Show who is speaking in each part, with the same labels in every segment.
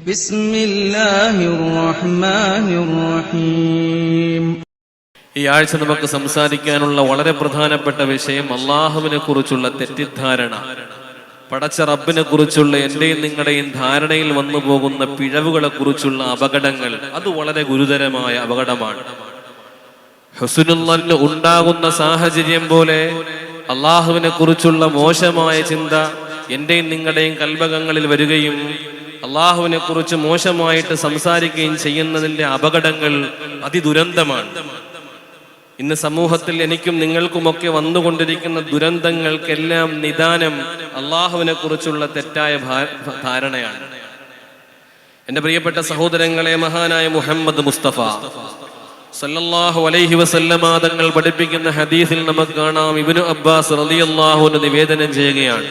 Speaker 1: ബിസ്മില്ലാഹിർ റഹ്മാനിർ റഹീം.
Speaker 2: ഈ ആഴ്ച നമുക്ക് സംസാരിക്കാനുള്ള വളരെ പ്രധാനപ്പെട്ട വിഷയം അള്ളാഹുവിനെ കുറിച്ചുള്ള തെറ്റിദ്ധാരണ. പടച്ച റബ്ബിനെ കുറിച്ചുള്ള എന്റെയും നിങ്ങളുടെയും ധാരണയിൽ വന്നു പോകുന്ന പിഴവുകളെ കുറിച്ചുള്ള അപകടങ്ങൾ. അത് വളരെ ഗുരുതരമായ അപകടമാണ്. ഹുസ്നുൽ ഉണ്ടാകുന്ന സാഹചര്യം പോലെ അള്ളാഹുവിനെ കുറിച്ചുള്ള മോശമായ ചിന്ത എന്റെയും നിങ്ങളുടെയും കൽബകങ്ങളിൽ വരികയും അള്ളാഹുവിനെ കുറിച്ച് മോശമായിട്ട് സംസാരിക്കുകയും ചെയ്യുന്നതിന്റെ അപകടങ്ങൾ അതിദുരന്തമാണ്. ഇന്ന് സമൂഹത്തിൽ എനിക്കും നിങ്ങൾക്കുമൊക്കെ വന്നുകൊണ്ടിരിക്കുന്ന ദുരന്തങ്ങൾക്കെല്ലാം നിദാനം അള്ളാഹുവിനെ കുറിച്ചുള്ള തെറ്റായ ധാരണയാണ്. എന്റെ പ്രിയപ്പെട്ട സഹോദരങ്ങളെ, മഹാനായ മുഹമ്മദ് മുസ്തഫ സല്ലല്ലാഹു അലൈഹി വസല്ലമ തങ്ങൾ പഠിപ്പിക്കുന്ന ഹദീസിൽ നമുക്ക് കാണാം, ഇബ്നു അബ്ബാസ് റളിയല്ലാഹു അൻഹു നിവേദനം ചെയ്യുകയാണ്,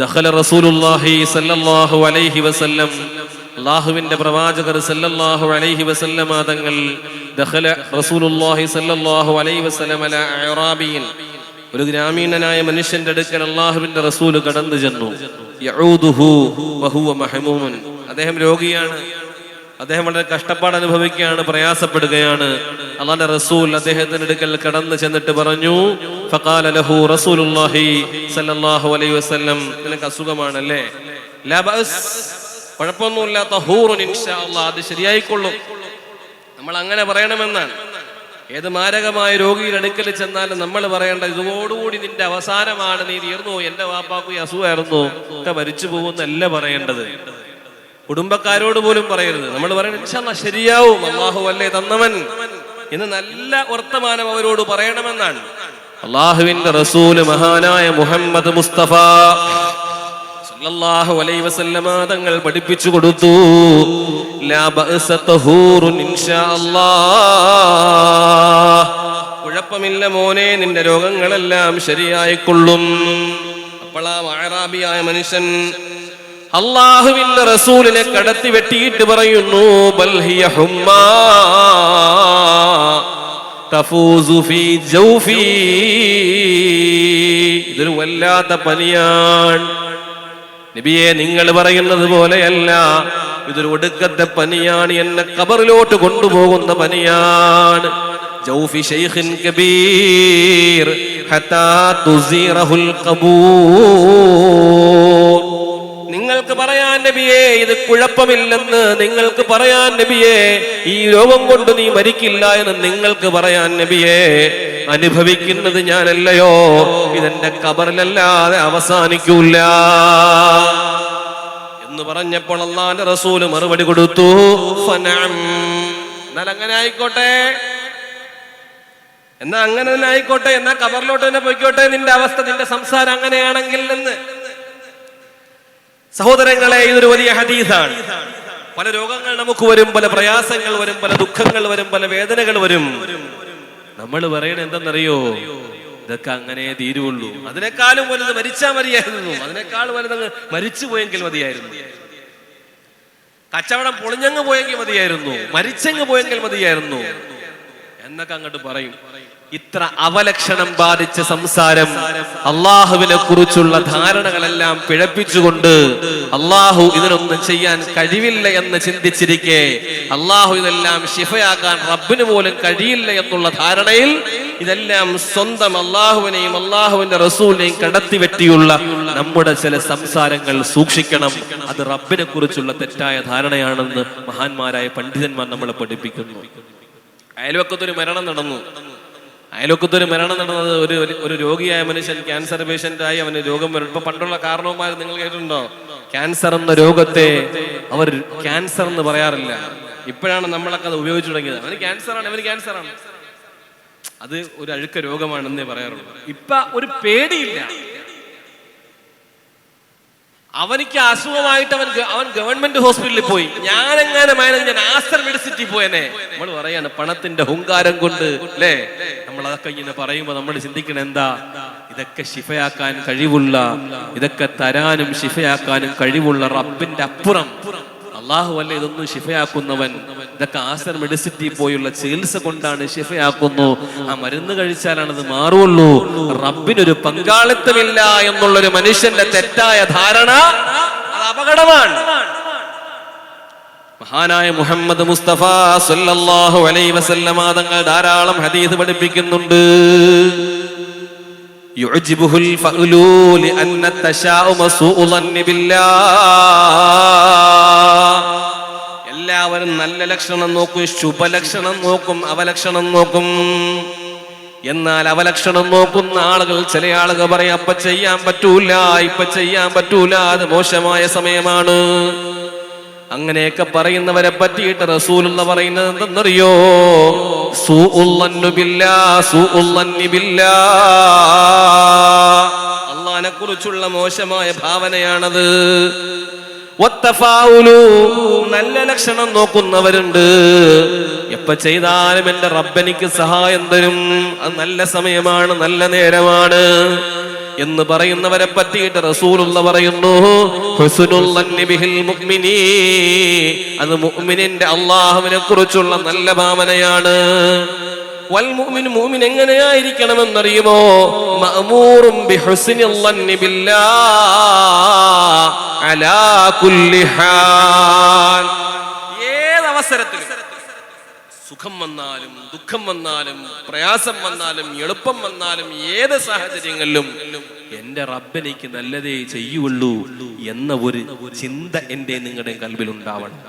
Speaker 2: ദഖല റസൂലുള്ളാഹി സല്ലല്ലാഹു അലൈഹി വസല്ലം, അല്ലാഹുവിന്റെ പ്രവാചകർ സല്ലല്ലാഹു അലൈഹി വസല്ലമ തങ്ങൾ, ദഖല റസൂലുള്ളാഹി സല്ലല്ലാഹു അലൈഹി വസല്ലം അലാ അഅറാബിയിൻ, ഒരു ഗ്രാമീണനായ മനുഷ്യന്റെ അടുക്കൽ അല്ലാഹുവിന്റെ റസൂൽ കടന്നു ചെന്നു. യഊദുഹു വഹുവ മഹ്മൂമുൻ, അദ്ദേഹം രോഗിയാണ്, അദ്ദേഹം വളരെ കഷ്ടപ്പാട് അനുഭവിക്കുകയാണ്, പ്രയാസപ്പെടുകയാണ്. അല്ലാഹുവിന്റെ റസൂൽ അദ്ദേഹത്തിന്റെ അടുക്കൽ കടന്നു ചെന്നിട്ട് പറഞ്ഞു, ഫഖാല ലഹു റസൂലുള്ളാഹി സല്ലല്ലാഹു അലൈഹി വസല്ലം, നിനക്ക് അസുഖമാണല്ലേ, ലാ ബഅസ്, കുഴപ്പമൊന്നുമില്ല, തഹൂറുൻ ഇൻഷാ അല്ലാഹ്, അത് ശരിയായിക്കൊള്ളും. നമ്മൾ അങ്ങനെ പറയണമെന്നാണ്. ഏത് മാരകമായ രോഗിയുടെ അടുക്കൽ ചെന്നാലും നമ്മൾ പറയേണ്ട, ഇതോടുകൂടി നിന്റെ അവസാനമാണ്, നീ തീർന്നു, എന്റെ വാപ്പാക്ക് ഈ അസുഖമായിരുന്നു, ഒക്കെ മരിച്ചു പോകുന്നല്ല പറയേണ്ടത്. കുടുംബക്കാരോട് പോലും പറയരുത്. നമ്മൾ പറയണത് ഇൻഷാ അല്ലാഹ് ശരിയാവും, അല്ലാഹു അല്ലേ തന്നവൻ എന്ന് നല്ല വർത്തമാനം അവരോട് പറയണമെന്നാണ്. അല്ലാഹുവിന്റെ റസൂൽ മഹാനായ മുഹമ്മദ് മുസ്തഫ സല്ലല്ലാഹു അലൈഹി വസല്ലമ തങ്ങൾ പഠിപ്പിച്ചു കൊടുത്തു, ലാ ബഅസ തഹൂറുൻ ഇൻഷാ അല്ലാഹ്, കുഴപ്പമില്ല മോനെ, നിന്റെ രോഗങ്ങളെല്ലാം ശരിയായിക്കൊള്ളും. അപ്പോൾ ആ അഅറാബിയായ മനുഷ്യൻ അല്ലാഹുവിന്റെ റസൂലിനെ കടത്തി വെട്ടിയിട്ട് പറയുന്നു, ബൽ ഹിയ ഹുമ്മാ തഫൂസു ഫീ ജൗഫി, ഇതൊരു വല്ലാത്ത പനിയാണ് നബിയെ, നിങ്ങൾ പറയുന്നത് പോലെയല്ല, ഇതൊരു ഒടുക്കത്തെ പനിയാണ്, എന്നെ ഖബറിലോട്ട് കൊണ്ടുപോകുന്ന പനിയാണ്. ജൗഫി ശൈഖിൻ കബീർ ഹത്താ തുസീറഹുൽ ഖബൂർ. നിങ്ങൾക്ക് പറയാൻ നബിയെ ഇത് കുഴപ്പമില്ലെന്ന്, നിങ്ങൾക്ക് പറയാൻ നബിയെ ഈ രോഗം കൊണ്ട് നീ മരിക്കില്ല എന്ന് നിങ്ങൾക്ക് പറയാൻ നബിയെ, അനുഭവിക്കുന്നത് ഞാനല്ലയോ, ഇതെന്റെ ഖബറിലല്ലാതെ അവസാനിക്കൂല എന്ന് പറഞ്ഞപ്പോൾ അല്ലാഹുവിന്റെ റസൂല് മറുപടി കൊടുത്തു, ഫനഅം, എന്നാൽ അങ്ങനെ ആയിക്കോട്ടെ, എന്നാ അങ്ങനെ തന്നെ ആയിക്കോട്ടെ, എന്നാ ഖബറിലോട്ട് തന്നെ പോയിക്കോട്ടെ, നിന്റെ അവസ്ഥ, നിന്റെ സംസാരം അങ്ങനെയാണെങ്കിൽ എന്ന്. സഹോദരങ്ങളെ, ഇതൊരു വലിയ ഹദീസാണ്. പല രോഗങ്ങൾ നമുക്ക് വരും, പല പ്രയാസങ്ങൾ വരും, പല ദുഃഖങ്ങൾ വരും, പല വേദനകൾ വരും. നമ്മൾ പറയണ എന്തെന്നറിയോ, ഇതൊക്കെ അങ്ങനെ തീരുള്ളൂ, അതിനേക്കാളും വലുത് മരിച്ചാൽ മതിയായിരുന്നു, അതിനേക്കാൾ വലുത് മരിച്ചു പോയെങ്കിൽ മതിയായിരുന്നു, കച്ചവടം പൊളിഞ്ഞങ്ങ് പോയെങ്കിൽ മതിയായിരുന്നു, മരിച്ചങ്ങ് പോയെങ്കിൽ മതിയായിരുന്നു എന്നൊക്കെ അങ്ങോട്ട് പറയും. ഇത്ര അവലക്ഷണം ബാധിച്ച സംസാരം, അള്ളാഹുവിനെ കുറിച്ചുള്ള ധാരണകളെല്ലാം പിഴപ്പിച്ചുകൊണ്ട് അള്ളാഹു ഇതിനൊന്നും ചെയ്യാൻ കഴിവില്ല എന്ന് ചിന്തിച്ചിരിക്കെ, അള്ളാഹു ഇതെല്ലാം ശിഫയാക്കാൻ റബ്ബിന് പോലും കഴിയില്ല എന്നുള്ള ധാരണയിൽ ഇതെല്ലാം സ്വന്തം അള്ളാഹുവിനെയും അള്ളാഹുവിന്റെ റസൂലിനെയും കടത്തിവെട്ടിയുള്ള നമ്മുടെ ചില സംസാരങ്ങൾ സൂക്ഷിക്കണം. അത് റബ്ബിനെ കുറിച്ചുള്ള തെറ്റായ ധാരണയാണെന്ന് മഹാന്മാരായ പണ്ഡിതന്മാർ നമ്മളെ പഠിപ്പിക്കുന്നു. അയൽവക്കത്തൊരു മരണം നടന്നത്, ഒരു രോഗിയായ മനുഷ്യൻ, ക്യാൻസർ പേഷ്യന്റായി, അവന് രോഗം വരും. ഇപ്പൊ പണ്ടുള്ള കാരണവന്മാർ നിങ്ങൾ കേട്ടിട്ടുണ്ടോ, ക്യാൻസർ എന്ന രോഗത്തെ അവർ ക്യാൻസർ എന്ന് പറയാറില്ല. ഇപ്പോഴാണ് നമ്മളൊക്കെ അത് ഉപയോഗിച്ചു തുടങ്ങിയത്. അവന് ക്യാൻസറാണ്, അവന് ക്യാൻസറാണ്, അത് ഒരു അഴുക്ക രോഗമാണെന്നേ പറയാറുള്ളൂ. ഇപ്പൊ ഒരു പേടിയില്ല. അവനിക്ക് അസുഖമായിട്ട് അവൻ ഗവൺമെന്റ് ഹോസ്പിറ്റലിൽ പോയി, ഞാൻ ആസ്റ്റർ മെഡിസിറ്റി പോയനെ. നമ്മൾ പറയാണ് പണത്തിന്റെ ഹുങ്കാരം കൊണ്ട്, അല്ലേ? നമ്മൾ അതൊക്കെ ഇങ്ങനെ പറയുമ്പോ നമ്മൾ ചിന്തിക്കണം, എന്താ ഇതൊക്കെ ശിഫയാക്കാൻ കഴിവുള്ള, ഇതൊക്കെ തരാനും ശിഫയാക്കാനും കഴിവുള്ള റബ്ബിന്റെ അപ്പുറം അള്ളാഹു അല്ല ഇതൊന്നും ശിഫയാക്കുന്നവൻ. ഇതൊക്കെ ആസ്റ്റർ മെഡിസിറ്റി പോയുള്ള ചികിത്സ കൊണ്ടാണ് ശിഫയാക്കുന്നു. ആ മരുന്ന് കഴിച്ചാലാണ് അത് മാറുള്ളൂ. റബ്ബിനൊരു പങ്കാളിത്തമില്ല എന്നുള്ളൊരു മനുഷ്യന്റെ തെറ്റായ ധാരണ അത് അപകടമാണ്. മഹാനായ മുഹമ്മദ് മുസ്തഫ സല്ലല്ലാഹു അലൈഹി വസല്ലമ തങ്ങൾ ധാരാളം ഹദീസ് പഠിപ്പിക്കുന്നുണ്ട്. യുഅ്ജിബുൽ ഫഅലു ലിഅന്ന തശാഉമ സൂഉ ദന്നി ബില്ലാഹ്. എല്ലാവരും നല്ല ലക്ഷണം നോക്കും, ശുഭലക്ഷണം നോക്കും, അവലക്ഷണം നോക്കും. എന്നാൽ അവലക്ഷണം നോക്കുന്ന ആളുകൾ, ചില ആളുകൾ പറയും അപ്പ ചെയ്യാൻ പറ്റൂല, ഇപ്പ ചെയ്യാൻ പറ്റൂല, അത് മോശമായ സമയമാണ്. അങ്ങനെയൊക്കെ പറയുന്നവരെ പറ്റിയിട്ട് റസൂലുള്ള പറയുന്നത് എന്തെന്നറിയോ? അള്ളാഹിനെ കുറിച്ചുള്ള മോശമായ ഭാവനയാണത്. നല്ല ലക്ഷണം നോക്കുന്നവരുണ്ട്. എപ്പ ചെയ്താലും എന്റെ റബ്ബെനിക്ക് സഹായം തരും, അത് നല്ല സമയമാണ്, നല്ല നേരമാണ് എന്ന് പറയുന്നവരെ പറ്റിയിട്ട് റസൂലുള്ള പറയുന്നു, ഹുസ്നുൽ ദന്നി ബിഹിൽ മുഅ്മിനീ, അത് മുഅ്മിനിന്റെ അല്ലാഹുവിനെ കുറിച്ചുള്ള നല്ല ഭാവനയാണ്. വൽ മുഅ്മിൻ, മുഅ്മിൻ എങ്ങനെയായിരിക്കണമെന്നറിയുമോ? മഅമൂറും ബിഹുസ്നിൽ ദന്നി ബില്ലാഹ് അലാ കുല്ലി ഹാൽ. ഏതവസരത്തിലും, സുഖം വന്നാലും ദുഃഖം വന്നാലും പ്രയാസം വന്നാലും എളുപ്പം വന്നാലും ഏത് സാഹചര്യങ്ങളിലും എന്റെ റബ്ബെനിക്ക് നല്ലതേ ചെയ്യുള്ളൂ എന്ന ഒരു ചിന്ത എന്റെ നിങ്ങളുടെ കൽബിൽ ഉണ്ടാവണം.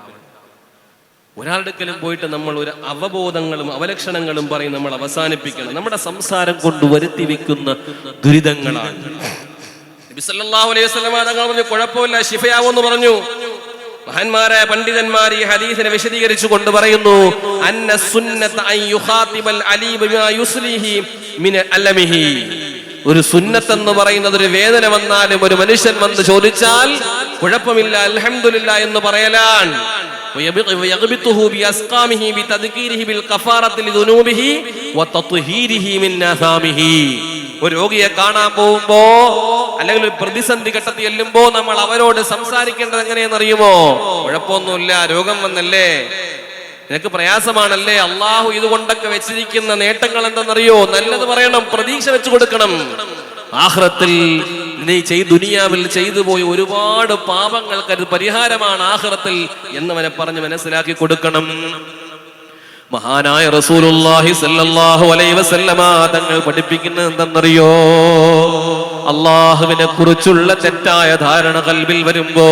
Speaker 2: ഒരാളുടെക്കലും പോയിട്ട് നമ്മൾ ഒരു അവബോധങ്ങളും അവലക്ഷണങ്ങളും പറയും നമ്മൾ അവസാനിപ്പിക്കണം. നമ്മുടെ സംസാരം കൊണ്ട് വരുത്തി വെക്കുന്ന ദുരിതങ്ങളാണ്. നബി സല്ലല്ലാഹു അലൈഹി വസല്ലം തങ്ങൾ പറഞ്ഞു കുഴപ്പമില്ല, ശിഫയാവെന്ന് പറഞ്ഞു. മഹാന്മാരായ പണ്ഡിതന്മാർ ഈ ഹദീസിനെ വിശദീകരിച്ചു കൊണ്ട് പറയുന്നു, അന്ന സുന്നത അൻ യുഖാതിബൽ അലീബ ബിമാ യുസ്ലിഹി മിൻ അലമിഹി. ഒരു സുന്നത്ത് എന്ന് പറയുന്നത് ഒരു വേദന വന്നാലും ഒരു മനുഷ്യൻ വന്ന് ചോദിച്ചാൽ കുഴപ്പമില്ല അൽഹംദുലില്ലാ എന്ന് പറയലാണ്. ويغبطه بأسقامه بتذكيره بالكفارة لذنوبه وتطهيره من آثامه. ഒരു രോഗിയെ കാണാൻ പോകുമ്പോ അല്ലെങ്കിൽ ഒരു പ്രതിസന്ധി ഘട്ടത്തിൽ ചെല്ലുമ്പോ നമ്മൾ അവരോട് സംസാരിക്കേണ്ടത് എങ്ങനെയെന്നറിയുമോ? കുഴപ്പമൊന്നുമില്ല, രോഗം വന്നല്ലേ, നിനക്ക് പ്രയാസമാണല്ലേ, അള്ളാഹു ഇതുകൊണ്ടൊക്കെ വെച്ചിരിക്കുന്ന നേട്ടങ്ങൾ എന്തെന്നറിയോ? നല്ലത് പറയണം, പ്രതീക്ഷ വെച്ചു കൊടുക്കണം. ആഖിറത്തിൽ നീ ദുനിയാവിൽ ചെയ്തു പോയി ഒരുപാട് പാപങ്ങൾക്ക് അത് പരിഹാരമാണ് ആഖിറത്തിൽ എന്നവനെ പറഞ്ഞ് മനസ്സിലാക്കി കൊടുക്കണം. മഹാനായ റസൂലുള്ളാഹി സ്വല്ലല്ലാഹു അലൈഹി വസല്ലമ തങ്ങൾ പഠിപ്പിക്കുന്നത് എന്തെന്നറിയോ? അള്ളാഹുവിനെ കുറിച്ചുള്ള തെറ്റായ ധാരണ കൽബിൽ വരുമ്പോ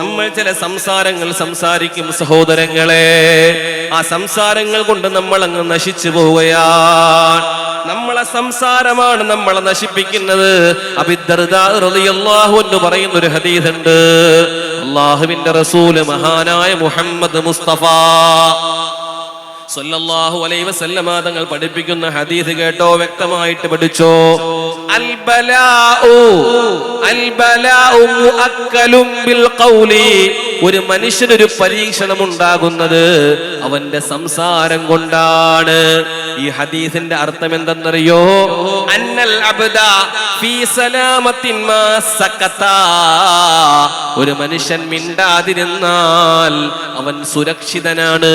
Speaker 2: നമ്മൾ ചില സംസാരങ്ങൾ സംസാരിക്കും സഹോദരങ്ങളെ. ആ സംസാരങ്ങൾ കൊണ്ട് നമ്മൾ അങ്ങ് നശിച്ചു പോവുകയാണ്. നമ്മളെ സംസാരമാണ് നമ്മളെ നശിപ്പിക്കുന്നത്. അബൂ ദർദാ റളിയല്ലാഹു അൻഹു പറയുന്ന ഒരു ഹദീസ് ഉണ്ട്. അള്ളാഹുവിന്റെ റസൂല് മഹാനായ മുഹമ്മദ് മുസ്തഫ സല്ലല്ലാഹു അലൈഹി വസല്ലമ തങ്ങൾ പഠിപ്പിക്കുന്ന ഹദീസ് കേട്ടോ, വ്യക്തമായിട്ട് പഠിച്ചോ. മുഅക്കലും ബിൽ ഖൗലി. ഒരു മനുഷ്യനൊരു പരീക്ഷണം ഉണ്ടാകുന്നത് അവന്റെ സംസാരം കൊണ്ടാണ്. ഈ ഹദീസിന്റെ അർത്ഥം എന്തെന്നറിയോ? അന്നൽ അബ്ദ ഫീ സലാമത്തിൻ മാ സകത. ഒരു മനുഷ്യൻ മിണ്ടാതിരുന്നാൽ അവൻ സുരക്ഷിതനാണ്,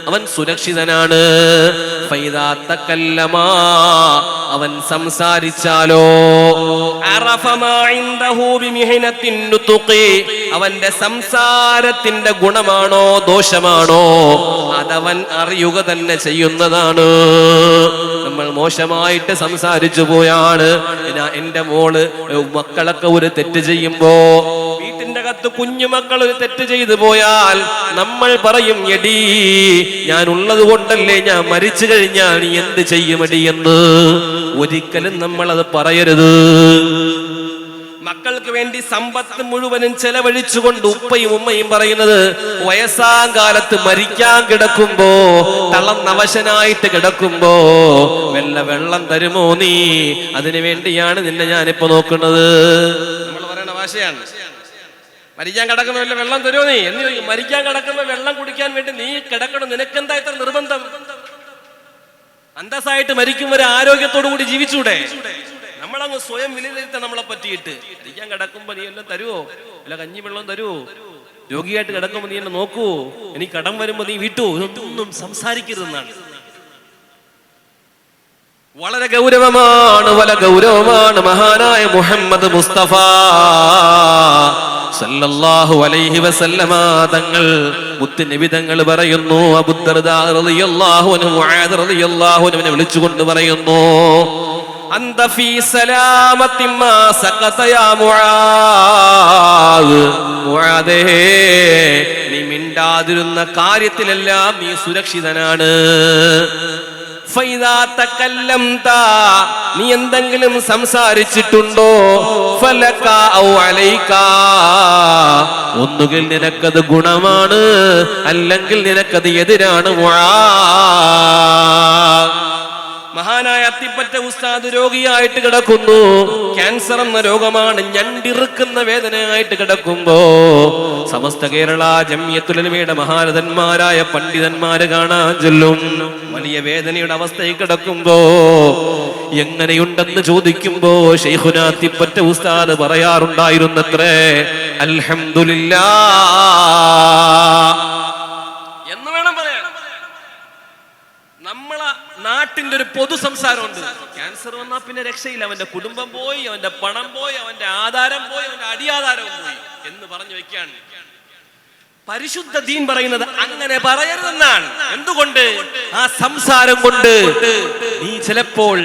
Speaker 2: അവൻ സുരക്ഷിതനാണ്. ഫൈദാ തകല്ലമ, അവൻ സംസാരിച്ചാലോ അറഫ മാ ഇൻദഹു ബിമിഹ്നത്തിൻ നുതുഖി, അവന്റെ സംസാരത്തിന്റെ ഗുണമാണോ ദോഷമാണോ അതവൻ അറിയുക തന്നെ ചെയ്യുന്നതാണ്. നമ്മൾ മോശമായിട്ട് സംസാരിച്ചു പോയാണ്. എന്റെ മോള് മക്കളൊക്കെ ഒരു തെറ്റ് ചെയ്യുമ്പോ, വീട്ടിന്റെ അകത്ത് കുഞ്ഞുമക്കൾ ഒരു തെറ്റ് ചെയ്തു പോയാൽ നമ്മൾ പറയും, എടീ ഞാൻ ഉള്ളത് കൊണ്ടല്ലേ, ഞാൻ മരിച്ചു കഴിഞ്ഞാൽ നീ എന്ത് ചെയ്യുമെടി എന്ന്. ഒരിക്കലും നമ്മൾ അത് പറയരുത്. മക്കൾക്ക് വേണ്ടി സമ്പത്ത് മുഴുവനും ചെലവഴിച്ചുകൊണ്ട് ഉപ്പയും ഉമ്മയും പറയുന്നത്, വയസ്സാം കാലത്ത് മരിക്കാൻ കിടക്കുമ്പോ, തളർന്നവശനായിട്ട് കിടക്കുമ്പോ വല്ല വെള്ളം തരുമോ നീ, അതിനു വേണ്ടിയാണ് നിന്നെ ഞാനിപ്പോ നോക്കുന്നത്. നമ്മൾ പറയുന്ന ഭാഷയാണ്. മരിക്കാൻ കിടക്കുന്ന വല്ല വെള്ളം തരുമോ നീ എന്ന് ചോദിക്കും. മരിക്കാൻ കിടക്കുന്ന വെള്ളം കുടിക്കാൻ വേണ്ടി നീ കിടക്കണം, നിനക്കെന്താ ഇത്ര നിർബന്ധം? അന്തസ്സായിട്ട് മരിക്കും വരെ ആരോഗ്യത്തോടു കൂടി ജീവിച്ചൂടെ? നമ്മളങ്ങ് സ്വയം വിലയിരുത്താൻ നമ്മളെ പറ്റിയിട്ട്. മരിക്കാൻ കിടക്കുമ്പോ നീ എല്ലാം തരുവോ? അല്ല കഞ്ഞി വെള്ളം തരുവോ? രോഗിയായിട്ട് കിടക്കുമ്പോ നീ എന്നെ നോക്കൂ, എനിക്ക് കടം വരുമ്പോ നീ വിട്ടു, ഇതൊന്നും സംസാരിക്കരുതെന്നാണ്. വളരെ ഗൗരവമാണ്, വളരെ ഗൗരവമാണ്. മഹാനായ മുഹമ്മദ് മുസ്തഫ സല്ലല്ലാഹു അലൈഹി വസല്ലമ തങ്ങൾ മുത്തുനബി തങ്ങൾ പറയുന്നു, അബൂദർദാ റളിയല്ലാഹു അൻഹു മുആദ് റളിയല്ലാഹു അൻഹുവിനെ വിളിച്ചുകൊണ്ട് പറയുന്നു, അന്ത ഫീ സലാമത്തി മാ സഖത യാ മുആദ്. മുആദേ, നീ മിണ്ടാതിരുന്ന കാര്യത്തിലെല്ലാം നീ സുരക്ഷിതനാണ്. ഫൈദാ തകല്ലംത, നീ എന്തെങ്കിലും സംസാരിച്ചിട്ടുണ്ടോ, ഫലക ഔ അലൈക, ഒന്നുകിൽ നിനക്കത് ഗുണമാണ്, അല്ലെങ്കിൽ നിനക്കത് എതിരാണ്. മഹാനായ അത്തിപ്പറ്റ ഉസ്താദ് രോഗിയായിട്ട് കിടക്കുന്നു. ക്യാൻസർ എന്ന രോഗമാണ്, ഞണ്ടിറുക്കുന്ന വേദനയായിട്ട് കിടക്കുമ്പോ സമസ്ത കേരള ജംഇയ്യത്തുൽ ഉലമയുടെ മഹാരഥന്മാരായ പണ്ഡിതന്മാര് കാണാൻ ചെല്ലും. വലിയ വേദനയുടെ അവസ്ഥയിൽ കിടക്കുമ്പോ എങ്ങനെയുണ്ടെന്ന് ചോദിക്കുമ്പോ ശൈഖുനാ അത്തിപ്പറ്റ ഉസ്താദ് പറയാറുണ്ടായിരുന്നത്രേ, അൽഹംദുലില്ലാഹ് എന്ന് വേണം പറയാൻ. നമ്മളെ നാട്ടിന്റെ ഒരു പൊതു സംസാരമുണ്ട്, ക്യാൻസർ വന്നാൽ പിന്നെ രക്ഷയില്ല, അവന്റെ കുടുംബം പോയി, അവന്റെ പണം പോയി, അവന്റെ ആധാരം പോയി, അവന്റെ അടിയാധാരവും പോയി എന്ന് പറഞ്ഞു വെക്കാണ്. പരിശുദ്ധ ദീൻ പറയുന്നത് അങ്ങനെ പറയരുതെന്നാണ്. എന്തുകൊണ്ട്? ആ സംസാരം കൊണ്ട് നീ ചിലപ്പോൾ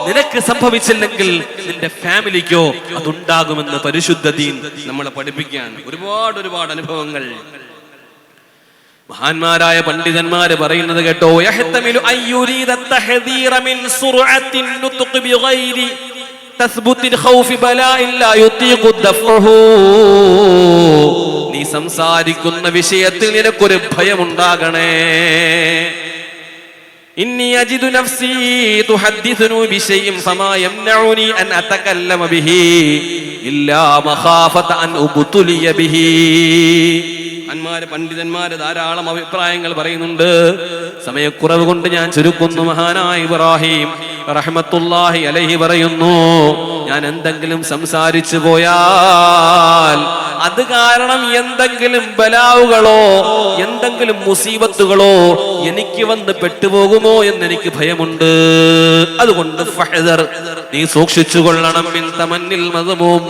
Speaker 2: നിനക്ക് സംഭവിച്ചില്ലെങ്കിൽ നിന്റെ ഫാമിലിക്കോ അതുണ്ടാകുമെന്ന് പരിശുദ്ധ ദീൻ നമ്മളെ പഠിപ്പിക്കുകയാണ്. ഒരുപാട് അനുഭവങ്ങൾ മഹാന്മാരായ പണ്ഡിതന്മാര് പറയുന്നത് കേട്ടോ, യഹ്തമിലു അയ്യുരീദ തഹദീറ മിൻ സുർഅത്തിൻ നുത്ഖി ബിഗൈരി തസ്ബുത്തിൻ ഖൗഫി ബലാഇൻ ലാ യുതീഖു ദഫ്ഉഹു. നീ സംസാരിക്കുന്ന വിഷയത്തിൽ നിനക്കൊരു ഭയമുണ്ടാകണേ. ഇന്നി അജിദു നഫ്സി തുഹദ്ദിസുനു ബിശൈഇൻ ഫമാ യംനഉനി അൻ അതകല്ലമ ബിഹി ഇല്ലാ മഖാഫത അൻ ഉബ്തുലിയ ബിഹി. പണ്ഡിതന്മാര് ധാരാളം അഭിപ്രായങ്ങൾ പറയുന്നുണ്ട്. സമയക്കുറവ് കൊണ്ട് ഞാൻ ചുരുക്കുന്നു. മഹാനായ ഇബ്രാഹിം റഹ്മത്തുള്ളാഹി അലൈഹി പറയുന്നു, ഞാൻ എന്തെങ്കിലും സംസാരിച്ചു പോയാൽ അത് കാരണം എന്തെങ്കിലും ബലാവുകളോ എന്തെങ്കിലും മുസീബത്തുകളോ എനിക്ക് വന്ന് പെട്ടുപോകുമോ എന്നെനിക്ക് ഭയമുണ്ട്. അതുകൊണ്ട് ഫഹ്ദർ, നീ സൂക്ഷിച്ചു കൊള്ളണം. മിൻ തമന്നിൽ മദ്മൂം,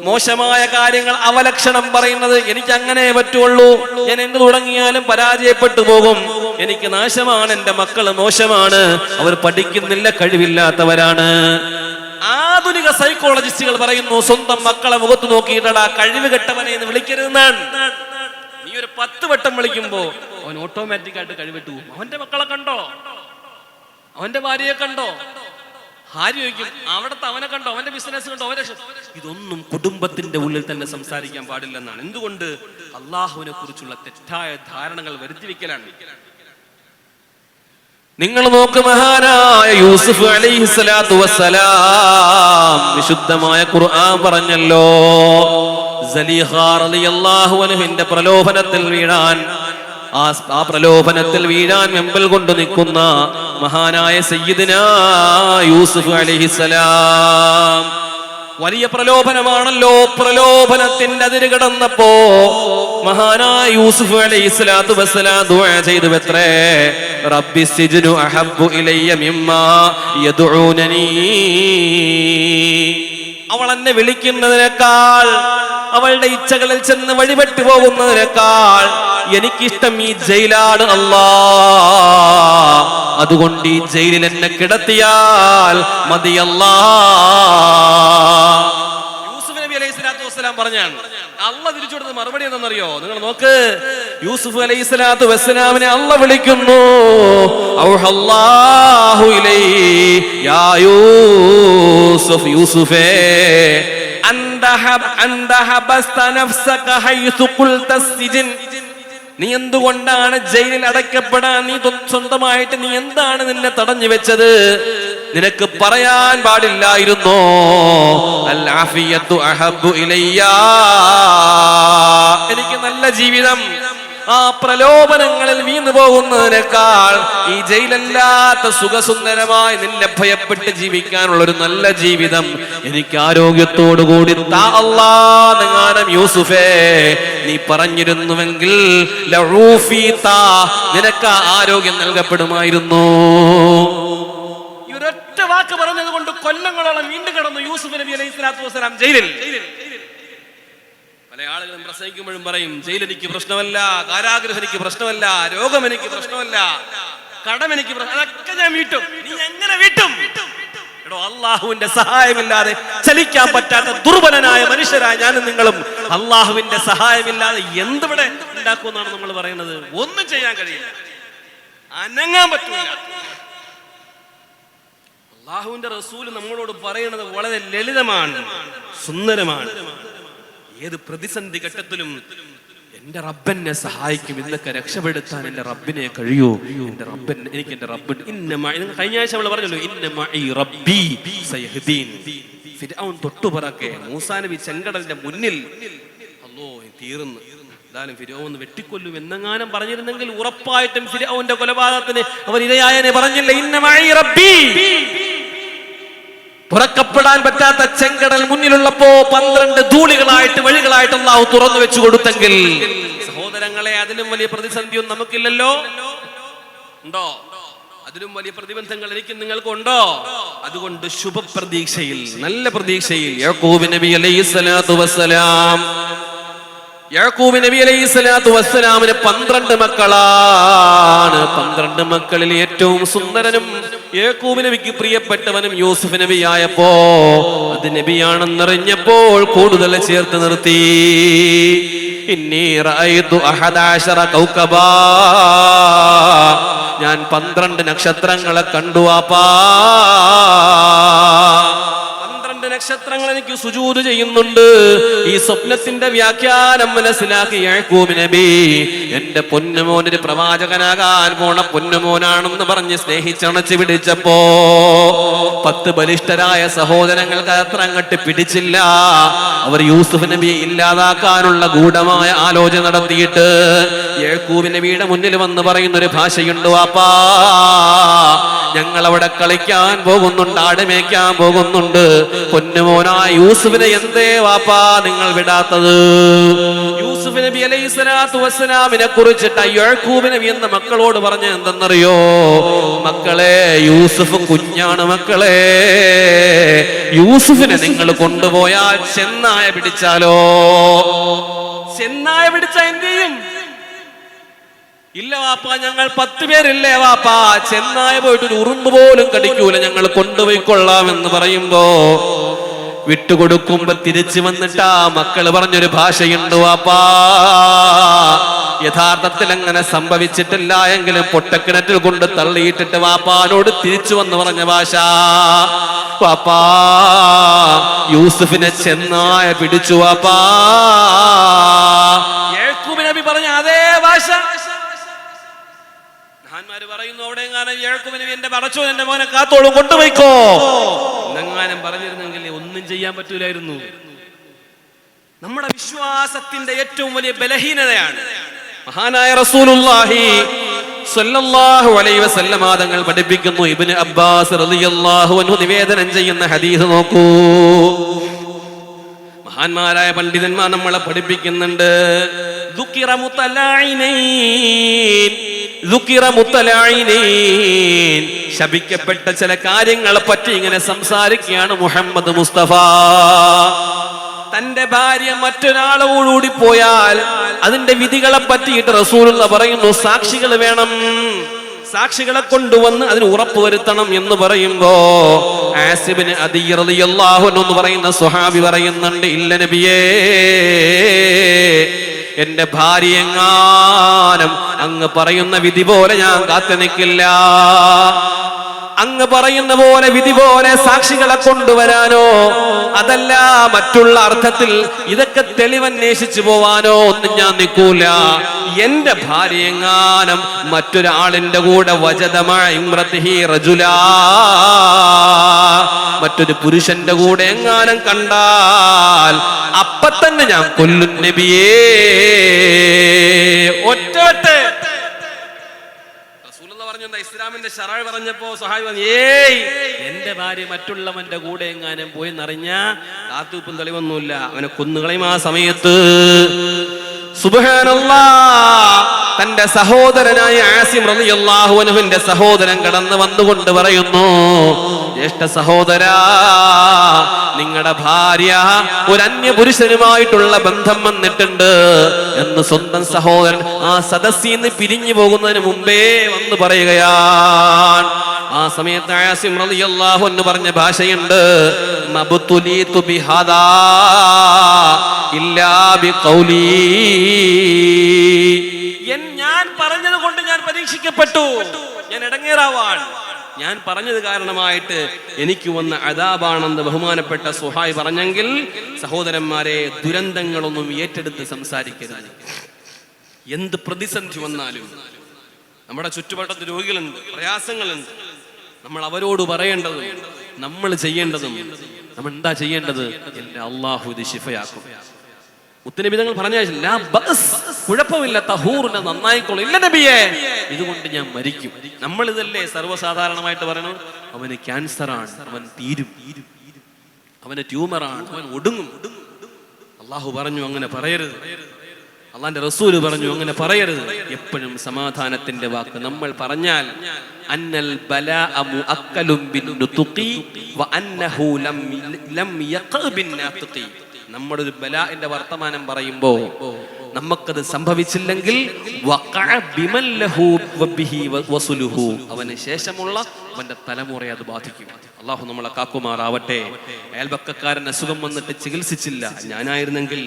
Speaker 2: മോശമായ കാര്യങ്ങൾ അവലക്ഷണം പറയുന്നത് എനിക്ക് അങ്ങനെ പറ്റുള്ളൂ. ഞാൻ എന്ത് തുടങ്ങിയാലും പരാജയപ്പെട്ടു പോകും, എനിക്ക് നാശമാണ്, എന്റെ മക്കള് മോശമാണ്, അവർ പഠിക്കുന്നില്ല, കഴിവില്ലാത്തവരാണ്. ആധുനിക സൈക്കോളജിസ്റ്റുകൾ പറയുന്നു, സ്വന്തം മക്കളെ മുഖത്ത് നോക്കിയിട്ടടാ കഴിവ് കെട്ടവനെ എന്ന് വിളിക്കരുതെന്നാണ്. നീ ഒരു 10 വട്ടം വിളിക്കുമ്പോ അവൻ ഓട്ടോമാറ്റിക് ആയിട്ട് കഴിവിട്ടു. അവന്റെ മക്കളെ കണ്ടോ, അവന്റെ ഭാര്യയെ കണ്ടോ, ആര് ചോദിക്കും അവിടത്തെ അവനെ കണ്ടോ, അവന്റെ ബിസിനസ് കണ്ടോ, അവന്റെ ഇതൊന്നും കുടുംബത്തിന്റെ ഉള്ളിൽ തന്നെ സംസാരിക്കാൻ പാടില്ലെന്നാണ്. എന്തുകൊണ്ട്? അള്ളാഹുവിനെ കുറിച്ചുള്ള തെറ്റായ ധാരണകൾ വരുത്തി വെക്കലാണ്. നിങ്ങൾ നോക്ക്, മഹാനായ യൂസുഫ് അലൈഹിസ്സലാത്തു വസ്സലാം വിശുദ്ധമായ ഖുർആൻ പറഞ്ഞല്ലോ, സലീഹ റളിയല്ലാഹു അൻഹുവിന്റെ പ്രലോഭനത്തിൽ വീഴാൻ, ആ പ്രലോഭനത്തിൽ വീഴാൻ വെമ്പൽ കൊണ്ട് നിൽക്കുന്ന മഹാനായ സയ്യിദുനാ യൂസുഫ് അലൈഹിസ്സലാം. വലിയ പ്രലോഭനമാണല്ലോ. പ്രലോഭനത്തിന്റെ അതിര് കടന്നപ്പോ മഹാനായ യൂസുഫ് അലൈഹിസ്സലാത്തു വസ്സലാം ദുആ ചെയ്തു എത്രേ, റബ്ബി സിജ്നു അഹബ്ബു ഇലയ്യ മിമ്മാ യദ്ഊനനി. അവൾ എന്നെ വിളിക്കുന്നതിനേക്കാൾ, അവളുടെ ഇച്ഛകളിൽ ചെന്ന് വഴിപെട്ടു പോകുന്നതിനേക്കാൾ എനിക്കിഷ്ടം ഈ ജയിലാണ് അല്ലാ. അതുകൊണ്ട് ഈ ജയിലിൽ എന്നെ കിടത്തിയാൽ മതിയല്ലാ. യൂസുഫ് നബി അലൈഹിസ്സലാത്തു വസ്സലാം പറഞ്ഞാണ്. അള്ളാഹ് തിരിച്ചു കൊടുത്ത മറുപടി എന്താണെന്നറിയോ? നിങ്ങൾ നോക്ക്, യൂസുഫ് അലൈഹിസ്സലാത്തു വസ്സലാമിനെ അള്ളാഹ് വിളിക്കുന്നു, ഔഹല്ലാഹു ഇലൈഹി യാ യൂസുഫ്, യൂസുഫേ നീ എന്തുകൊണ്ടാണ് ജയിലിൽ അടയ്ക്കപ്പെടാൻ നീ സ്വന്തമായിട്ട് നീ എന്താണ് നിന്നെ തടഞ്ഞു വെച്ചത്? നിനക്ക് പറയാൻ പാടില്ലായിരുന്നോ അൽ ആഫിയത്തു അഹബ്ബു ഇലയ്യാ, എനിക്ക് നല്ല ജീവിതം ആ പ്രലോഭനങ്ങളിൽ വീണു പോകുന്നതിനേക്കാൾ ഈ ജയിലല്ലാത്ത സുഖസുന്ദരമായി നിന്നെ ഭയപ്പെട്ട് ജീവിക്കാനുള്ള ഒരു നല്ല ജീവിതം എനിക്ക് ആരോഗ്യത്തോടു കൂടി താ അല്ലാഹ്. യൂസുഫേ, നീ പറഞ്ഞിരുന്നുവെങ്കിൽ നിനക്ക് ആരോഗ്യം നൽകപ്പെടുമായിരുന്നു. ഈ ഒരൊറ്റ വാക്ക് പറഞ്ഞത് കൊണ്ട് കൊല്ലങ്ങളോളം വീണ്ടും കിടന്നു യൂസുഫ് നബി അലൈഹിസ്സലാത്തു വസ്സലാം ജയിലിൽ. പല ആളുകളും പ്രസംഗിക്കുമ്പോഴും പറയും, ജയിൽ എനിക്ക് പ്രശ്നമല്ല, കാരാഗ്രഹം എനിക്ക് പ്രശ്നമല്ല, രോഗം എനിക്ക് പ്രശ്നമല്ല, കടം എനിക്ക് അതൊക്കെ ഞാൻ വീട്ടും. നീ എങ്ങനെ വീട്ടും? എടോ, അള്ളാഹുവിന്റെ സഹായമില്ലാതെ ചലിക്കാൻ പറ്റാത്ത ദുർബലനായ മനുഷ്യരായ ഞാനും നിങ്ങളും അള്ളാഹുവിന്റെ സഹായമില്ലാതെ എന്തിവിടെ ഉണ്ടാക്കുമെന്നാണ് നമ്മൾ പറയുന്നത്. ഒന്നും ചെയ്യാൻ കഴിയില്ല, അനങ്ങാൻ പറ്റില്ല. അള്ളാഹുവിന്റെ റസൂൽ നമ്മളോട് പറയുന്നത് വളരെ ലളിതമാണ്, സുന്ദരമാണ്. ഏത് പ്രതിസന്ധി ഘട്ടത്തിലും എന്റെ റബ്ബെന്നെ സഹായിക്കും, ഇന്നൊക്കെ രക്ഷപ്പെടുത്താൻ എന്റെ റബ്ബിനെ കഴിയൂ. എന്റെ റബ്ബൻ, എനിക്ക് എന്റെ റബ്ബ് കഴിഞ്ഞ ആഴ്ച നമ്മൾ പറഞ്ഞല്ലോ, ഫിർഔൻ തൊട്ടുപറക്കെ മൂസാ നബി ചെങ്കടലിന്റെ മുന്നിൽ അല്ലോ തീർന്നു, എന്തായാലും ഫിർഔൻ വെട്ടിക്കൊല്ലും എന്നെങ്ങാനും പറഞ്ഞിരുന്നെങ്കിൽ ഉറപ്പായിട്ടും ഫിർഔന്റെ കൊലപാതകത്തിന് അവർ ഇരയായനെ പറഞ്ഞില്ല. ഇന്ന മഈ റബ്ബി, തുറക്കപ്പെടാൻ പറ്റാത്ത ചെങ്കടൽ മുന്നിലുള്ളപ്പോ 12 ധൂളികളായിട്ട് വഴികളായിട്ട് അല്ലാഹു തുറന്നു വെച്ചു കൊടുത്തെങ്കിൽ, സഹോദരങ്ങളെ, അതിലും വലിയ പ്രതിസന്ധിയൊന്നും നമുക്കില്ലല്ലോ. ഉണ്ടോ? അതിലും വലിയ പ്രതിബന്ധങ്ങൾ എനിക്കും നിങ്ങൾക്കും ഉണ്ടോ? അതുകൊണ്ട് ശുഭപ്രതീക്ഷയിൽ, നല്ല പ്രതീക്ഷയിൽ യാക്കൂബ് നബി അലൈഹിസ്സലാത്തു വസ്സലാം, യാക്കൂബ് നബി അലൈഹിസ്സലാത്തു വസ്സലാമിന് 12 മക്കളാണ്. 12 മക്കളിൽ ഏറ്റവും സുന്ദരനും യാക്കൂബ് നബിക്ക് പ്രിയപ്പെട്ടവനും യൂസുഫ് നബി ആയപ്പോ, അത് നബിയാണെന്നറിഞ്ഞപ്പോൾ കൂടുതൽ ചേർത്ത് നിർത്തി. ഇന്നി റഅയ്തു 11 കൗകബാ, ഞാൻ 12 നക്ഷത്രങ്ങളെ കണ്ടു വാപ്പാ. 12 നക്ഷത്രങ്ങൾ എനിക്ക് സുജൂദ് ചെയ്യുന്നുണ്ട്. ഈ സ്വപ്നത്തിന്റെ വ്യാഖ്യാനം മനസ്സിലാക്കി യാക്കൂബ് നബി എന്റെ പൊന്നുമോനൊരു പ്രവാചകനാകാൻ പോണ പൊന്നുമോനാണെന്ന് പറഞ്ഞ് സ്നേഹിച്ചണച്ച് പിടിച്ചപ്പോ 10 ബലിഷ്ഠരായ സഹോദരങ്ങൾക്ക് അത്ര അങ്ങോട്ട് പിടിച്ചില്ല. അവർ യൂസുഫ് നബിയെ ഇല്ലാതാക്കാനുള്ള ഗൂഢമായ ആലോചന നടത്തിയിട്ട് യാക്കൂബ് നബിയുടെ മുന്നിൽ വന്ന് പറയുന്ന ഒരു ഭാഷയുണ്ട്, വാപ്പാ ഞങ്ങൾ അവിടെ കളിക്കാൻ പോകുന്നുണ്ട്, ആടുമേക്കാൻ പോകുന്നുണ്ട്, പൊന്നുമോനായ യൂസുഫിനെ എന്തേ വാപ്പാ നിങ്ങൾ വിടാത്തത്? യൂസുഫ് നബി അലൈഹിസ്സലാത്തു വസ്സലാമിനെ കുറിച്ചിട്ട് യാക്കൂബ് നബി എന്ന മക്കളോട് പറഞ്ഞ എന്തെന്നറിയോ? മക്കളെ, യൂസുഫ് കുഞ്ഞാണ് മക്കളെ, യൂസുഫിനെ നിങ്ങൾ കൊണ്ടുപോയാൽ ചെന്നായ പിടിച്ചാലോ? ചെന്നായ പിടിച്ചാ എന്ത് ചെയ്യും? ഇല്ല വാപ്പാ, ഞങ്ങൾ 10 പേരില്ലേ വാപ്പാ, ചെന്നായ പോയിട്ട് ഒരു ഉറുമ്പ് പോലും കടിക്കൂല, ഞങ്ങൾ കൊണ്ടുപോയിക്കൊള്ളാം എന്ന് പറയുമ്പോ വിട്ടുകൊടുക്കുമ്പോ തിരിച്ചു വന്നിട്ടാ മക്കള് പറഞ്ഞൊരു ഭാഷയുണ്ട്, വാപ്പാ യഥാർത്ഥത്തിൽ അങ്ങനെ സംഭവിച്ചിട്ടില്ല എങ്കിലും പൊട്ടക്കിണറ്റിൽ കൊണ്ട് തള്ളിയിട്ടിട്ട് വാപ്പാനോട് തിരിച്ചു വന്ന് പറഞ്ഞ ഭാഷ, വാപ്പാ യൂസുഫിനെ ചെന്നായ പിടിച്ചു വാപ്പാ. യാക്കൂബ് നബി പറഞ്ഞ അതേ ഭാഷ മഹാന്മാര് പറയുന്നു, അവിടെ യാക്കൂബ് നബി എന്റെ പടച്ചോൻ എന്റെ മോനെ കാത്തോളും കൊണ്ടുപോയിക്കോ എന്നെങ്ങാനും പറഞ്ഞിരുന്നെങ്കിൽ ഒന്നും ചെയ്യാൻ പറ്റൂലായിരുന്നു. നമ്മുടെ വിശ്വാസത്തിന്റെ ഏറ്റവും വലിയ ബലഹീനതയാണ്. മഹാനായ റസൂലുള്ളാഹി സ്വല്ലല്ലാഹു അലൈഹി വസല്ലം തങ്ങൾ പഠിപ്പിക്കുന്നു, ഇബ്നു അബ്ബാസ് റളിയല്ലാഹു അൻഹു നിവേദനം ചെയ്യുന്ന ഹദീസ് നോക്കൂ. മഹാന്മാരായ പണ്ഡിതന്മാർ നമ്മളെ പഠിപ്പിക്കുന്നുണ്ട്, ദുക്കിറ മുത്തലഈനൈൻ, ദുക്കിറ മുത്തലഈനൈൻ, ശപിക്കപ്പെട്ട ചില കാര്യങ്ങളെ പറ്റി ഇങ്ങനെ സംസാരിക്കുകയാണ് മുഹമ്മദ് മുസ്തഫ. തന്റെ ഭാര്യ മറ്റൊരാളോടുകൂടി പോയാൽ അതിന്റെ വിധികളെ പറ്റിയിട്ട് റസൂലുള്ള പറയുന്നു, സാക്ഷികൾ വേണം, സാക്ഷികളെ കൊണ്ടുവന്ന് അതിന് ഉറപ്പുവരുത്തണം എന്ന് പറയുമ്പോ ആസിബിന് അദി റളിയല്ലാഹു അൻഹു എന്ന് പറയുന്ന സ്വഹാബി പറയുന്നുണ്ട്, ഇല്ല നബിയേ, എന്റെ ഭാര്യയെങ്ങാനും അങ്ങ് പറയുന്ന വിധി പോലെ ഞാൻ കാത്തു നിൽക്കില്ല, അങ്ങ് പറയുന്ന പോലെ വിധി പോലെ സാക്ഷികളെ കൊണ്ടുവരാനോ അതല്ല മറ്റുള്ള അർത്ഥത്തിൽ ഇതൊക്കെ തെളിവന്വേഷിച്ചു പോവാനോ ഒന്നും ഞാൻ നിൽക്കൂല. എന്റെ ഭാര്യയെങ്ങാനും മറ്റൊരാളിന്റെ കൂടെ മറ്റൊരു പുരുഷന്റെ കൂടെ എങ്ങാനും കണ്ടാൽ അപ്പൊ തന്നെ ഞാൻ കൊല്ലും നബിയേ. ഒറ്റ ഇസ്ലാമിന്റെ ശറഅ് പറഞ്ഞപ്പോ സ്വഹാബി പറഞ്ഞു, ഏയ് എന്റെ ഭാര്യ മറ്റുള്ളവന്റെ കൂടെ എങ്ങാനും പോയി എന്നറിഞ്ഞ കാത്തുപ്പും തെളിവൊന്നുമില്ല, അവനെ കൊന്നുകളയും ആ സമയത്ത്. സുബ്ഹാനല്ലാഹ്, തന്റെ സഹോദരനായ ആസിം റളിയല്ലാഹു അൻഹുവിന്റെ സഹോദരൻ കടന്നു വന്നുകൊണ്ട് പറയുന്നു, ജ്യേഷ്ഠ സഹോദരാ, നിങ്ങളുടെ ഭാര്യ ഒരു അന്യ പുരുഷനുമായിട്ടുള്ള ബന്ധം വന്നിട്ടുണ്ട് എന്ന് സ്വന്തം സഹോദരൻ ആ സദസ്സിൽ നിന്ന് പിരിഞ്ഞു പോകുന്നതിന് മുമ്പേ വന്ന് പറയുകയാണ്. ആ സമയത്ത് ആസിം റളിയല്ലാഹു അൻഹു പറഞ്ഞ ഭാഷയുണ്ട്, മബ്തുലീതു ബിഹാദാ ഇല്ലാ ബിഖൗലി. ഞാൻ പറഞ്ഞത് കൊണ്ട് ഞാൻ പരീക്ഷിക്കപ്പെട്ടു, ഞാൻ ഇടങ്ങേറാവാൻ. ഞാൻ പറഞ്ഞത് കാരണമായിട്ട് എനിക്ക് വന്ന അദാബാണെന്ന് ബഹുമാനപ്പെട്ട സുഹായ് പറഞ്ഞെങ്കിൽ, സഹോദരന്മാരെ, ദുരന്തങ്ങളൊന്നും ഏറ്റെടുത്ത് സംസാരിക്കരുത്. എന്ത് പ്രതിസന്ധി വന്നാലും നമ്മുടെ ചുറ്റുവട്ടത്ത് രോഗികളുണ്ട്, പ്രയാസങ്ങളുണ്ട്. നമ്മൾ അവരോട് പറയേണ്ടതും നമ്മൾ ചെയ്യേണ്ടതും, നമ്മൾ എന്താ ചെയ്യേണ്ടത്? എന്റെ അള്ളാഹു ഇത് ശിഫയാക്കും. മുത്തുനബി തങ്ങൾ പറഞ്ഞ കുഴപ്പമില്ല, തഹൂറിനെ നന്നായിക്കോളും. ഇല്ല നബിയെ, ഇതുകൊണ്ട് ഞാൻ മരിക്കും. നമ്മൾ ഇതല്ലേ സർവ്വസാധാരണമായിട്ട് പറയണം, അവന് ക്യാൻസറാണ്, അവൻ തീരും, അവന് ട്യൂമറാണ്, അവൻ ഒടുങ്ങും. അള്ളാഹു പറഞ്ഞു അങ്ങനെ പറയരുത്, അള്ളാന്റെ റസൂല് പറഞ്ഞു അങ്ങനെ പറയരുത്. എപ്പോഴും സമാധാനത്തിന്റെ വാക്ക് നമ്മൾ പറഞ്ഞാൽ, അന്നൽ ബലാഅ മുഅക്കലും ബിന്നുതുഖി വഅന്നഹു ലം യഖഅ ബിന്നാതിഖി. നമ്മുടെ ഒരു ബലാഇന്റെ വർത്തമാനം പറയുമ്പോ നമുക്കത് സംഭവിച്ചില്ലെങ്കിൽ അവന് ശേഷമുള്ള അവന്റെ തലമുറയെ അത് ബാധിക്കും. അള്ളാഹു നമ്മളെ കാക്കുമാറാവട്ടെ. അയൽപക്കക്കാരൻ അസുഖം വന്നിട്ട് ചികിത്സിച്ചില്ല, ഞാനായിരുന്നെങ്കിൽ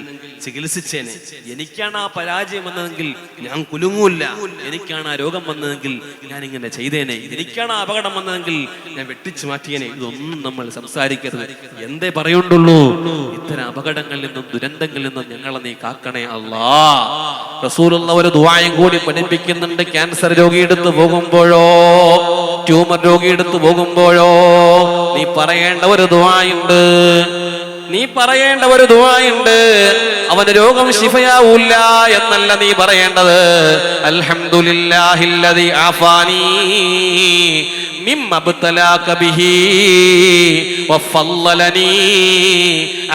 Speaker 2: ചികിത്സിച്ചേനെ. എനിക്കാണ് ആ പരാജയം വന്നതെങ്കിൽ ഞാൻ കുലുങ്ങൂല്ല. എനിക്കാണ് ആ രോഗം വന്നതെങ്കിൽ ഞാൻ ഇങ്ങനെ ചെയ്തേനെ. എനിക്കാണ് ആ അപകടം വന്നതെങ്കിൽ ഞാൻ വെട്ടിച്ചു മാറ്റിയേനെ. ഇതൊന്നും നമ്മൾ സംസാരിക്കരുത്. എന്തേ പറയുണ്ടുള്ളൂ, ഇത്തരം അപകടങ്ങളിൽ നിന്നും ദുരന്തങ്ങളിൽ നിന്നും ഞങ്ങളെ നീ കാക്കണേ അല്ലാ. റസൂലുള്ള ഒരു ദുആയും കൂടി പഠിപ്പിക്കുന്നുണ്ട്. ക്യാൻസർ രോഗിയെടുത്ത് പോകുമ്പോഴോ, ട്യൂമർ രോഗിയെടുത്ത് പോകുമ്പോഴോ നീ പറയേണ്ട ഒരു ദുആയുണ്ട്. അവന് രോഗം ശിഫയാവൂല്ല എന്നല്ല നീ പറയേണ്ടത്. അൽഹംദുലില്ലാഹില്ലദി ആഫാനി മിമ്മബ്തലാക ബിഹി വഫല്ലലനി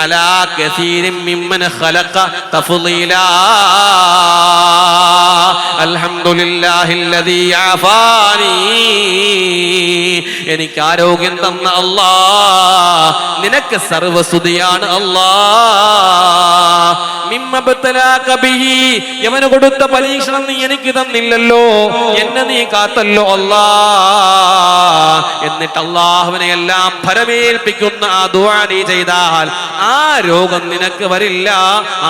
Speaker 2: അലാ കസീരിൻ മിമ്മൻ ഖലഖ തഫ്ളീലാ. അൽഹംദുലില്ലാഹില്ലദി ആഫാനി, എനിക്ക് ആരോഗ്യം തന്ന അല്ലാഹ്, നിനക്ക് സർവസ്തുതിയാണ് അല്ലാഹ്. മിമ്മബ്തലാക ബിഹി, യമന് കൊടുത്ത പരീക്ഷണം നീ എനിക്ക് തന്നില്ലല്ലോ, എന്നെ നീ കാത്തല്ലോ അല്ലാഹ്. എന്നിട്ട് അല്ലാഹുവിനെ എല്ലാം ഭരമേൽപ്പിക്കുന്ന ആ ദുആ നീ ചെയ്താൽ ആ രോഗം നിനക്ക് വരില്ല,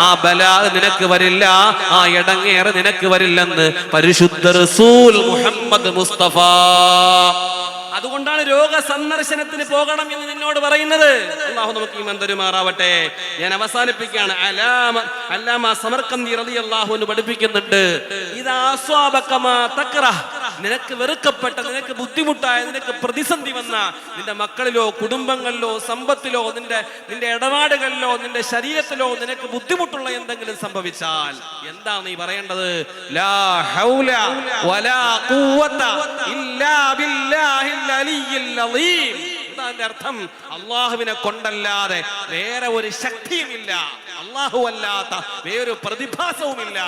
Speaker 2: ആ ബലാ നിനക്ക് വരില്ല, ആ ഇടങ്ങേറ് നിനക്ക് വരില്ലെന്ന് പരിശുദ്ധ റസൂൽ മുഹമ്മദ് മുസ്തഫ. അതുകൊണ്ടാണ് രോഗ സന്ദർശനത്തിന് പോകണം എന്ന് നിന്നോട് പറയുന്നത്. അല്ലാഹു നമുക്ക് ഈമാൻ തരുമാറാവട്ടെ. ഞാൻ അവസാനിപ്പിക്കുകയാണ്. അല്ലാമ സമർഖന്ദി റളിയല്ലാഹു അൻഹു പഠിപ്പിക്കുന്നുണ്ട്, ഇദാ അസ്വാബക മാ തക്റഹ്, നിനക്ക് വെറുക്കപ്പെട്ട, നിനക്ക് ബുദ്ധിമുട്ടായ, നിനക്ക് പ്രതിസന്ധി വന്ന നിന്റെ മക്കളിലോ കുടുംബങ്ങളിലോ സമ്പത്തിലോ നിന്റെ ഇടപാടുകളിലോ നിന്റെ ശരീരത്തിലോ നിനക്ക് ബുദ്ധിമുട്ടുള്ള എന്തെങ്കിലും സംഭവിച്ചാൽ എന്താ നീ പറയേണ്ടത്? ലാ ഹൗല വലാ ഖുവത ഇല്ലാ ബില്ലാഹിൽ അലിയ്യിൽ അളീം. എന്താ അർത്ഥം? അള്ളാഹുവിനെ കൊണ്ടല്ലാതെ വേറെ ഒരു ശക്തിയുമില്ല, അള്ളാഹു അല്ലാത്ത വേറൊരു പ്രതിഭാസവുമില്ല.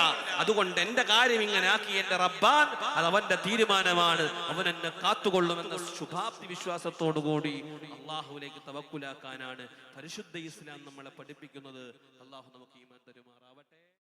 Speaker 2: അതുകൊണ്ട് എന്റെ കാര്യം ഇങ്ങനെ ആക്കി എന്റെ റബ്ബാൻ, അത് അവന്റെ തീരുമാനമാണ്, അവൻ എന്നെ കാത്തുകൊള്ളുമെന്ന ശുഭാപ്തി വിശ്വാസത്തോടു കൂടി അള്ളാഹുവിലേക്ക് തവക്കുലാക്കാനാണ് പരിശുദ്ധ ഇസ്ലാം നമ്മളെ പഠിപ്പിക്കുന്നത്. അള്ളാഹു നമുക്ക് ഈമാൻ തരുമാറാവട്ടെ.